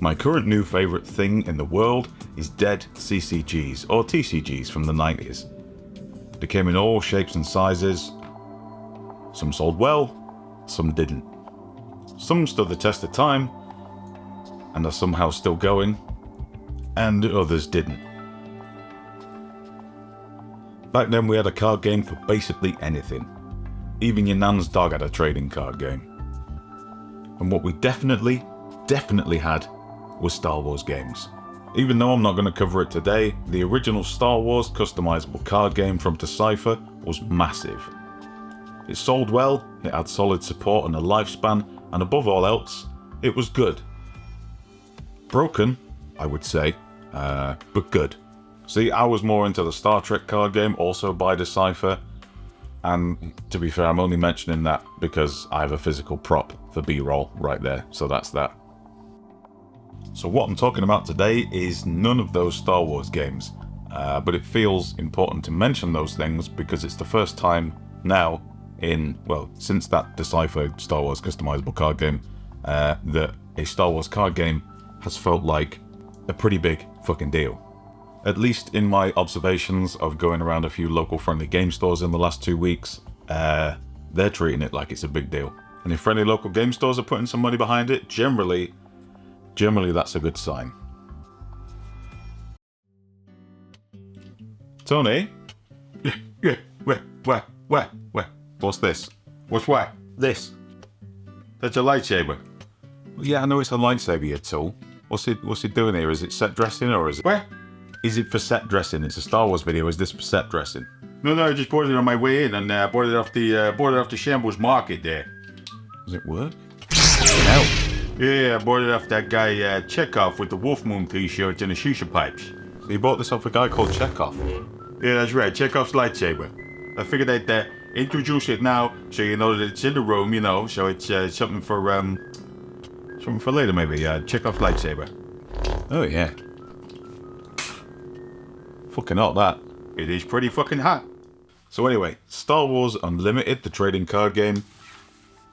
My current new favourite thing in the world is dead CCGs, or TCGs from the 90s. They came in all shapes and sizes. Some sold well, some didn't. Some stood the test of time, and are somehow still going, and others didn't. Back then we had a card game for basically anything. Even your nan's dog had a trading card game. And what we definitely had was Star Wars games. Even though I'm not going to cover it today, the original Star Wars customizable card game from Decipher was massive. It sold well, it had solid support and a lifespan, and above all else, it was good. Broken, I would say, but good. See, I was more into the Star Trek card game, also by Decipher, and to be fair, I'm only mentioning that because I have a physical prop for B-roll right there, so that's that. So what I'm talking about today is none of those Star Wars games, but it feels important to mention those things because it's the first time now since that Decipher Star Wars customizable card game, that a Star Wars card game has felt like a pretty big fucking deal. At least in my observations of going around a few local friendly game stores in the last 2 weeks, they're treating it like it's a big deal. And if friendly local game stores are putting some money behind it, generally that's a good sign. Tony? Yeah, where? What's this? What's what? This. That's a lightsaber. Yeah, I know it's a lightsaber, you tool. What's it doing here? Is it set dressing or is it... Where? Is it for set dressing? It's a Star Wars video. Is this for set dressing? No, I just bought it on my way in and bought it off the Shambles Market there. Does it work? No. Yeah, I bought it off that guy Chekhov with the Wolf Moon t-shirts and the shisha pipes. So you bought this off a guy called Chekhov? Yeah, that's right. Chekhov's lightsaber. I figured I'd introduce it now so you know that it's in the room, you know, so it's something for later maybe. Chekhov's lightsaber. Oh yeah. Fucking hot that. It is pretty fucking hot. So anyway, Star Wars Unlimited, the trading card game,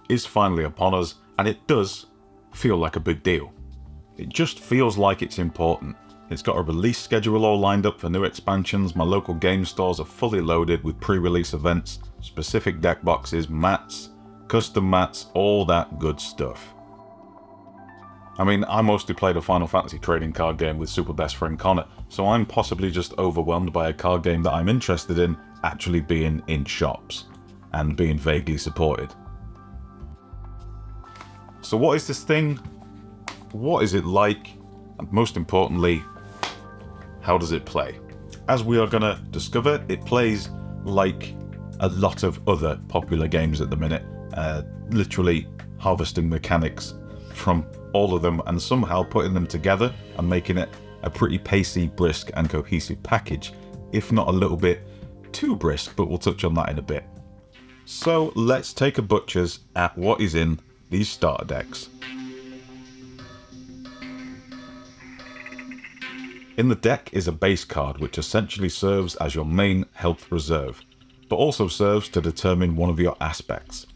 is finally upon us, and it does feel like a big deal. It just feels like it's important. It's got a release schedule all lined up for new expansions, my local game stores are fully loaded with pre-release events, specific deck boxes, mats, custom mats, all that good stuff. I mean, I mostly played a Final Fantasy trading card game with super best friend Connor, so I'm possibly just overwhelmed by a card game that I'm interested in actually being in shops and being vaguely supported. So what is this thing? What is it like? And most importantly, how does it play? As we are going to discover, it plays like a lot of other popular games at the minute, literally harvesting mechanics from all of them and somehow putting them together and making it a pretty pacey, brisk and cohesive package, if not a little bit too brisk, but we'll touch on that in a bit. So let's take a butcher's at what is in these starter decks. In the deck is a base card which essentially serves as your main health reserve, but also serves to determine one of your aspects.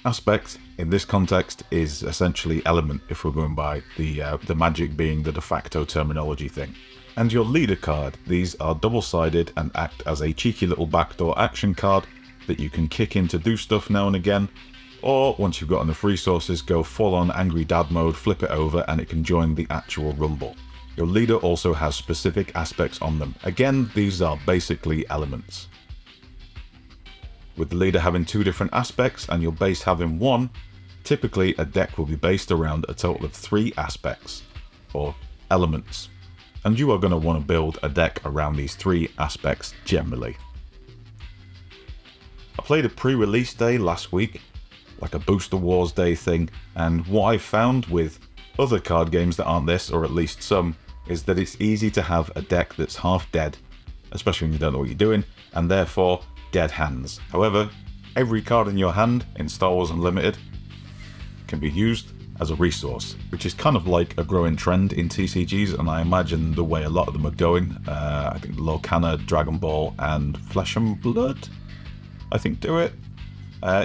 Aspect in this context is essentially element if we're going by the magic being the de facto terminology thing. And your leader card, these are double-sided and act as a cheeky little backdoor action card that you can kick in to do stuff now and again, or once you've got enough resources, go full on angry dad mode, flip it over and it can join the actual rumble. Your leader also has specific aspects on them. Again, these are basically elements. With the leader having 2 different aspects and your base having 1, typically a deck will be based around a total of 3 aspects, or elements. And you are going to want to build a deck around these 3 aspects generally. I played a pre-release day last week, like a Booster Wars Day thing, and what I found with other card games that aren't this, or at least some, is that it's easy to have a deck that's half dead, especially when you don't know what you're doing, and therefore dead hands. However, every card in your hand in Star Wars Unlimited can be used as a resource, which is kind of like a growing trend in TCGs, and I imagine the way a lot of them are going. I think Lorcana, Dragon Ball, and Flesh and Blood, I think, do it.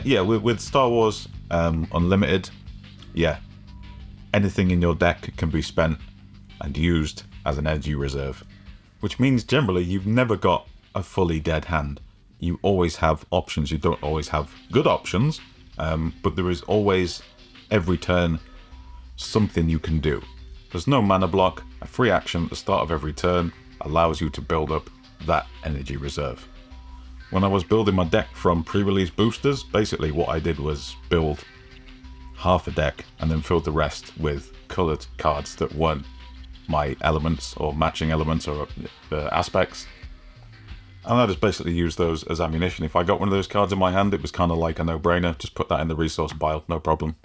Yeah, with Star Wars Unlimited, yeah, anything in your deck can be spent and used as an energy reserve. Which means generally you've never got a fully dead hand. You always have options. You don't always have good options, but there is always, every turn, something you can do. There's no mana block. A free action at the start of every turn allows you to build up that energy reserve. When I was building my deck from pre-release boosters, basically what I did was build half a deck and then filled the rest with coloured cards that weren't my elements or matching elements or aspects. And I just basically used those as ammunition. If I got one of those cards in my hand, it was kind of like a no-brainer. Just put that in the resource pile, no problem.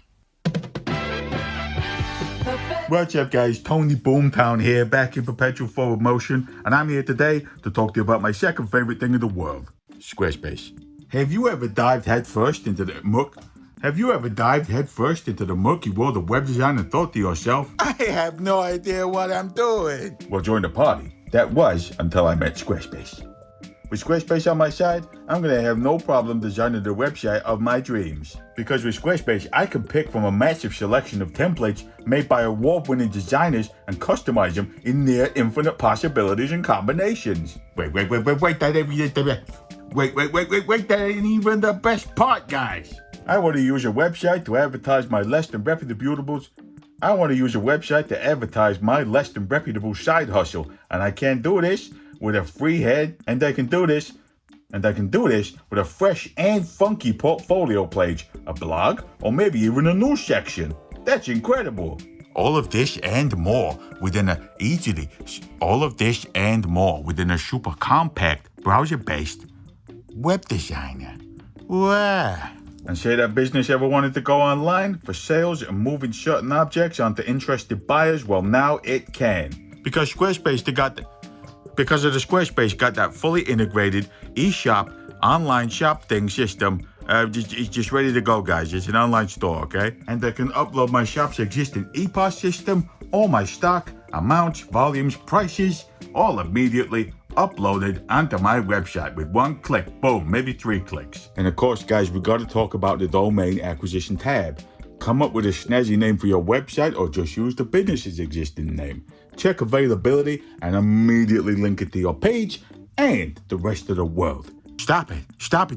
What's up, guys? Tony Boomtown here, back in perpetual forward motion, and I'm here today to talk to you about my second favorite thing in the world, Squarespace. Have you ever dived headfirst into the muck? Have you ever dived headfirst into the murky world of web design and thought to yourself, I have no idea what I'm doing? Well, join the party. That was until I met Squarespace. With Squarespace on my side, I'm going to have no problem designing the website of my dreams. Because with Squarespace, I can pick from a massive selection of templates made by award-winning designers and customize them in near infinite possibilities and combinations. Wait, that ain't even the best part, guys. I want to use a website to advertise my less than reputable side hustle, and I can't do this with a free head, and I can do this with a fresh and funky portfolio page, a blog, or maybe even a news section. That's incredible. All of this and more within a super compact, browser-based web designer. Wow. And say that business ever wanted to go online for sales and moving certain objects onto interested buyers? Well, now it can. Because Squarespace got that fully integrated eShop online shop thing system. It's just ready to go, guys. It's an online store, okay? And I can upload my shop's existing EPOS system, all my stock, amounts, volumes, prices, all immediately uploaded onto my website with one click. Boom, maybe 3 clicks. And of course, guys, we got to talk about the domain acquisition tab. Come up with a snazzy name for your website or just use the business's existing name. Check availability and immediately link it to your page and the rest of the world. Stop it.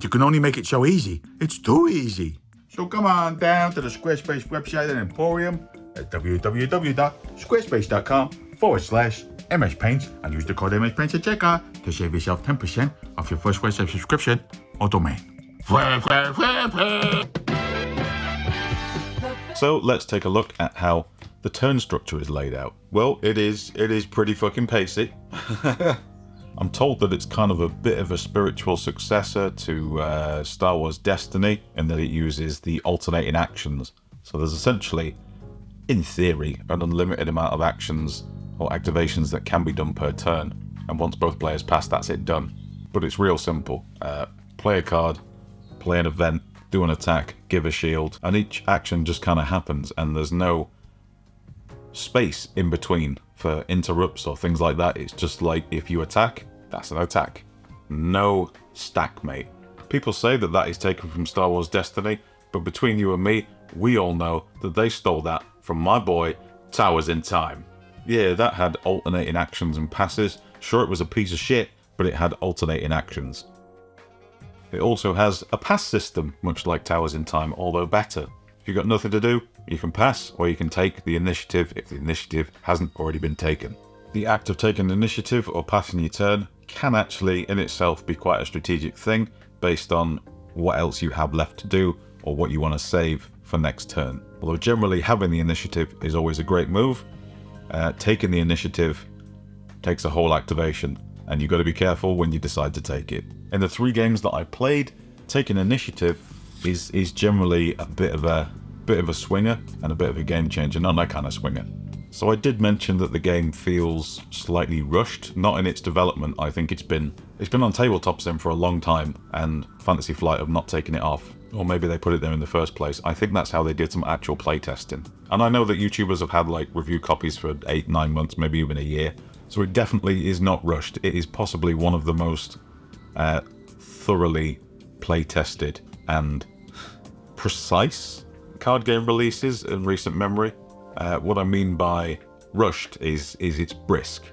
You can only make it so easy. It's too easy. So come on down to the Squarespace website and Emporium at www.squarespace.com/MSPaints and use the code MSPaints at checkout to save yourself 10% off your first website subscription or domain. So let's take a look at how the turn structure is laid out. Well, it is pretty fucking pacey. I'm told that it's kind of a bit of a spiritual successor to Star Wars Destiny in that it uses the alternating actions. So there's essentially, in theory, an unlimited amount of actions or activations that can be done per turn. And once both players pass, that's it done. But it's real simple. Play a card, play an event, do an attack, give a shield, and each action just kind of happens, and there's no space in between for interrupts or things like that. It's just like, if you attack, that's an attack. No stackmate. People say that that is taken from Star Wars Destiny, but between you and me, we all know that they stole that from my boy, Towers in Time. Yeah, that had alternating actions and passes. Sure, it was a piece of shit, but it had alternating actions. It also has a pass system, much like Towers in Time, although better. If you've got nothing to do, you can pass, or you can take the initiative if the initiative hasn't already been taken. The act of taking initiative or passing your turn can actually in itself be quite a strategic thing, based on what else you have left to do, or what you want to save for next turn. Although generally having the initiative is always a great move, taking the initiative takes a whole activation, and you've got to be careful when you decide to take it. In the 3 games that I played, taking initiative is generally a bit of a swinger and a bit of a game changer, not that kind of swinger. So I did mention that the game feels slightly rushed, not in its development. I think it's been on tabletop sim for a long time, and Fantasy Flight have not taken it off. Or maybe they put it there in the first place. I think that's how they did some actual playtesting. And I know that YouTubers have had like review copies for 8-9 months, maybe even a year. So it definitely is not rushed. It is possibly one of the most thoroughly playtested and precise card game releases in recent memory. What I mean by rushed is it's brisk.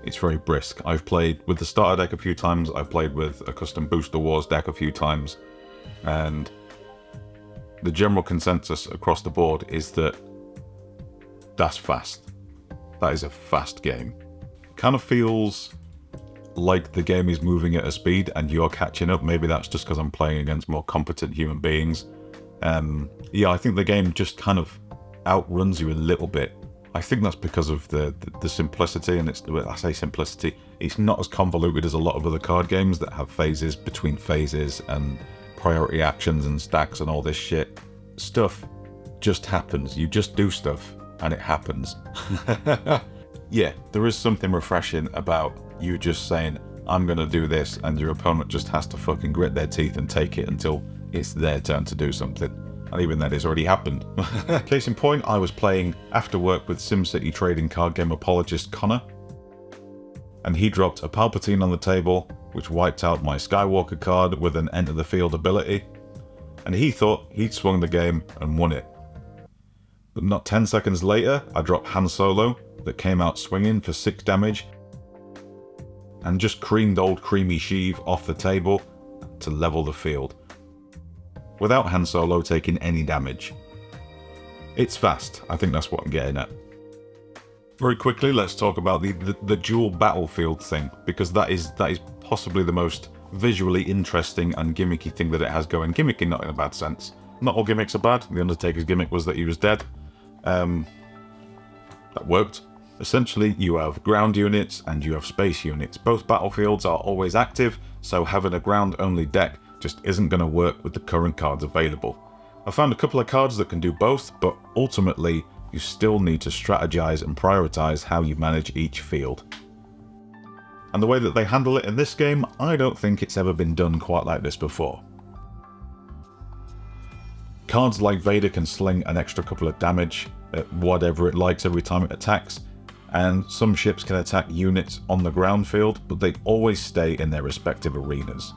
It's very brisk. I've played with the starter deck a few times. I've played with a custom Booster Wars deck a few times. And the general consensus across the board is that that's fast. That is a fast game. Kind of feels like the game is moving at a speed and you're catching up. Maybe that's just because I'm playing against more competent human beings. Yeah, I think the game just kind of outruns you a little bit. I think that's because of the simplicity, and I say simplicity, it's not as convoluted as a lot of other card games that have phases between phases and priority actions and stacks and all this shit. Stuff just happens. You just do stuff and it happens. Yeah, there is something refreshing about you just saying, I'm gonna do this, and your opponent just has to fucking grit their teeth and take it until it's their turn to do something. And even that has already happened. Case in point, I was playing after work with SimCity trading card game apologist Connor, and he dropped a Palpatine on the table, which wiped out my Skywalker card with an enter the field ability, and he thought he'd swung the game and won it. But not 10 seconds later, I dropped Han Solo, that came out swinging for 6 damage, and just creamed old creamy Sheev off the table to level the field, without Han Solo taking any damage. It's fast. I think that's what I'm getting at. Very quickly, let's talk about the dual battlefield thing, because that is possibly the most visually interesting and gimmicky thing that it has going. Gimmicky, not in a bad sense. Not all gimmicks are bad. The Undertaker's gimmick was that he was dead. That worked. Essentially, you have ground units and you have space units. Both battlefields are always active, so having a ground-only deck just isn't going to work with the current cards available. I found a couple of cards that can do both, but ultimately, you still need to strategize and prioritize how you manage each field. And the way that they handle it in this game, I don't think it's ever been done quite like this before. Cards like Vader can sling an extra couple of damage at whatever it likes every time it attacks, and some ships can attack units on the ground field, but they always stay in their respective arenas.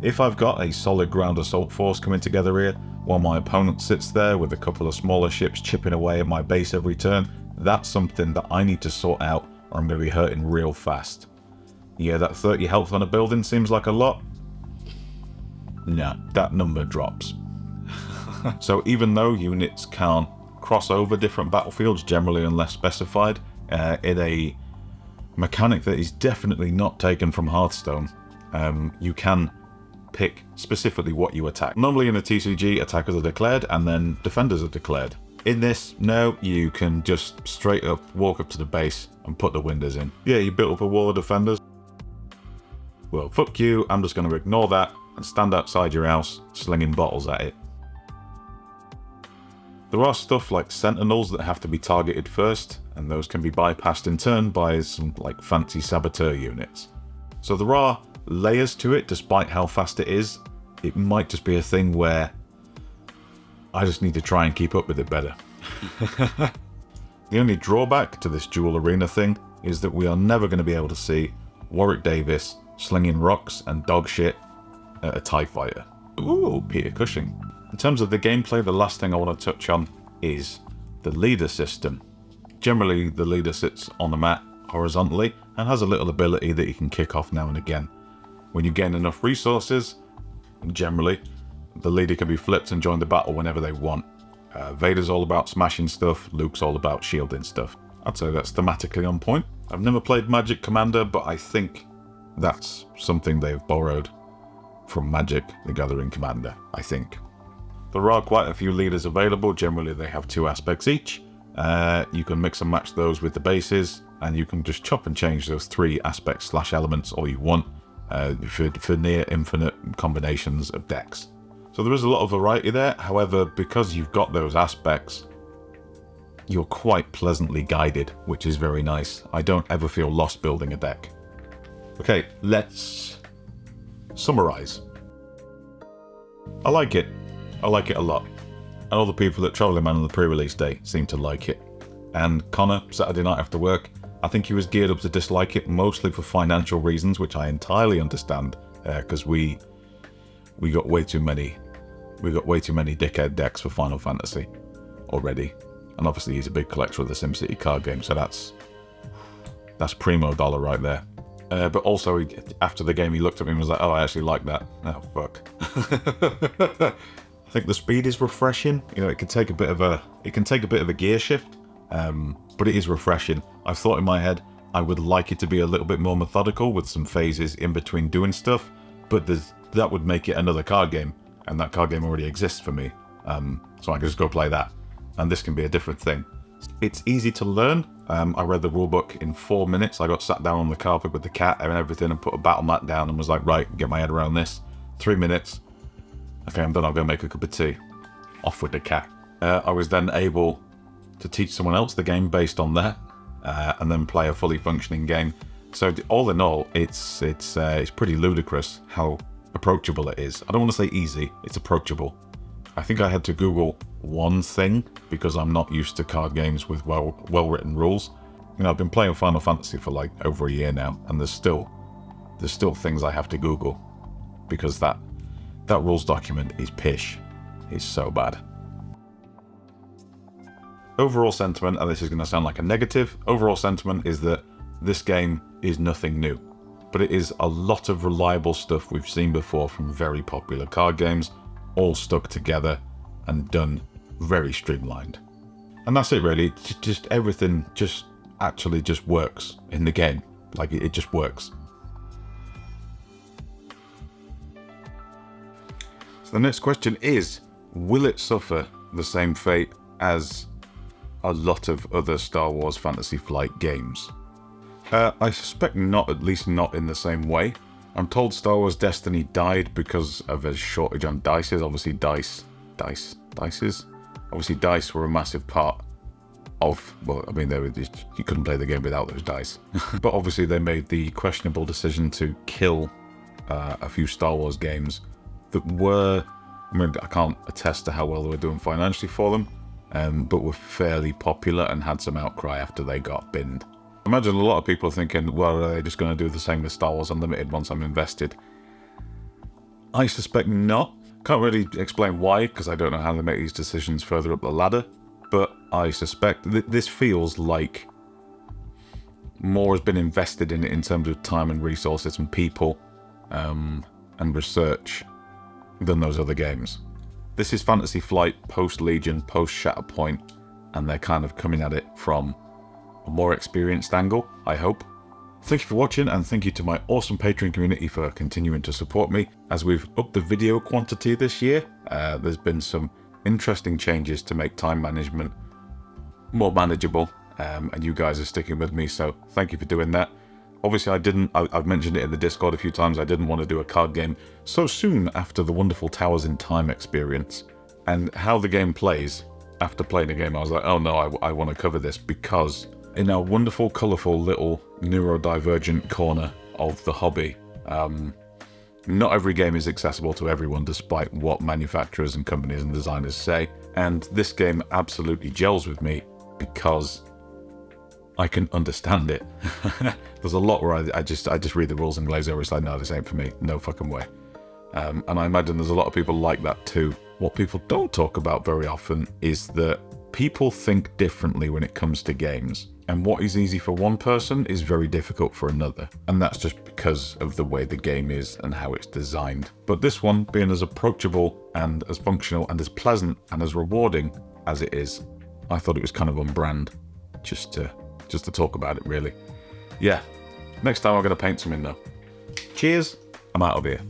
If I've got a solid ground assault force coming together here, while my opponent sits there with a couple of smaller ships chipping away at my base every turn, that's something that I need to sort out or I'm going to be hurting real fast. Yeah, that 30 health on a building seems like a lot. Nah, that number drops. So even though units can't cross over different battlefields, generally unless specified, in a mechanic that is definitely not taken from Hearthstone, you can pick specifically what you attack. Normally in a TCG, attackers are declared and then defenders are declared. In this, no, you can just straight up walk up to the base and put the windows in. Yeah, you built up a wall of defenders. Well, fuck you, I'm just going to ignore that and stand outside your house slinging bottles at it. There are stuff like sentinels that have to be targeted first, and those can be bypassed in turn by some like fancy saboteur units. So there are layers to it, despite how fast it is. It might just be a thing where I just need to try and keep up with it better. The only drawback to this dual arena thing is that we are never going to be able to see Warwick Davis slinging rocks and dog shit at a TIE fighter. Ooh, Peter Cushing. In terms of the gameplay, the last thing I want to touch on is the leader system. Generally, the leader sits on the mat horizontally and has a little ability that you can kick off now and again. When you gain enough resources, generally, the leader can be flipped and join the battle whenever they want. Vader's all about smashing stuff, Luke's all about shielding stuff. I'd say that's thematically on point. I've never played Magic Commander, but I think that's something they've borrowed from Magic the Gathering Commander, I think. There are quite a few leaders available. Generally, they have 2 aspects each. You can mix and match those with the bases, and you can just chop and change those 3 aspects / elements all you want for near infinite combinations of decks. So there is a lot of variety there. However, because you've got those aspects, you're quite pleasantly guided, which is very nice. I don't ever feel lost building a deck. Okay, let's summarize. I like it. I like it a lot. And all the people at Traveling Man on the pre-release day seem to like it. And Connor, Saturday night after work, I think he was geared up to dislike it, mostly for financial reasons, which I entirely understand, because we got way too many dickhead decks for Final Fantasy. already. And obviously he's a big collector of the SimCity card game, so that's primo dollar right there. But also, after the game, he looked at me and was like, oh, I actually like that. Oh, fuck. I think the speed is refreshing. You know, it can take a bit of a gear shift, but it is refreshing. I've thought in my head, I would like it to be a little bit more methodical with some phases in between doing stuff, but that would make it another card game, and that card game already exists for me. So I can just go play that, and this can be a different thing. It's easy to learn. I read the rulebook in 4 minutes. I got sat down on the carpet with the cat and everything and put a battle mat down and was like, right, get my head around this. 3 minutes. Okay, I'm done. I'll go make a cup of tea. Off with the cat. I was then able to teach someone else the game based on that, and then play a fully functioning game. So all in all, it's pretty ludicrous how approachable it is. I don't want to say easy. It's approachable. I think I had to Google one thing because I'm not used to card games with well-written rules. You know, I've been playing Final Fantasy for like over a year now, and there's still things I have to Google because that rules document is pish. It's so bad. Overall sentiment, and this is going to sound like a negative, overall sentiment is that this game is nothing new, but it is a lot of reliable stuff we've seen before from very popular card games, all stuck together and done very streamlined. And that's it really. Just everything just actually just works in the game. Like it just works. So the next question is, will it suffer the same fate as a lot of other Star Wars Fantasy Flight games? I suspect not, at least not in the same way. I'm told Star Wars Destiny died because of a shortage on dices. Obviously dice were a massive part of, well, I mean, you couldn't play the game without those dice. But obviously they made the questionable decision to kill a few Star Wars games that were, I mean, I can't attest to how well they were doing financially for them, but were fairly popular and had some outcry after they got binned. I imagine a lot of people are thinking, well, are they just going to do the same with Star Wars Unlimited once I'm invested? I suspect not. Can't really explain why, because I don't know how they make these decisions further up the ladder, but I suspect that this feels like more has been invested in it in terms of time and resources and people and research than those other games. This is Fantasy Flight post-Legion, post-Shatterpoint, and they're kind of coming at it from a more experienced angle, I hope. Thank you for watching, and thank you to my awesome Patreon community for continuing to support me. As we've upped the video quantity this year, there's been some interesting changes to make time management more manageable, and you guys are sticking with me, so thank you for doing that. Obviously I've mentioned it in the Discord a few times, I didn't want to do a card game so soon after the wonderful Towers in Time experience. And how the game plays, after playing the game, I was like, oh no, I want to cover this, because in our wonderful, colourful little neurodivergent corner of the hobby, not every game is accessible to everyone, despite what manufacturers and companies and designers say. And this game absolutely gels with me because I can understand it. There's a lot where I just read the rules and glaze over. It's like, no, this ain't for me. No fucking way. And I imagine there's a lot of people like that too. What people don't talk about very often is that people think differently when it comes to games. And what is easy for one person is very difficult for another. And that's just because of the way the game is and how it's designed. But this one, being as approachable and as functional and as pleasant and as rewarding as it is, I thought it was kind of on brand just to talk about it, really. Yeah, next time I'm going to paint something though. Cheers, I'm out of here.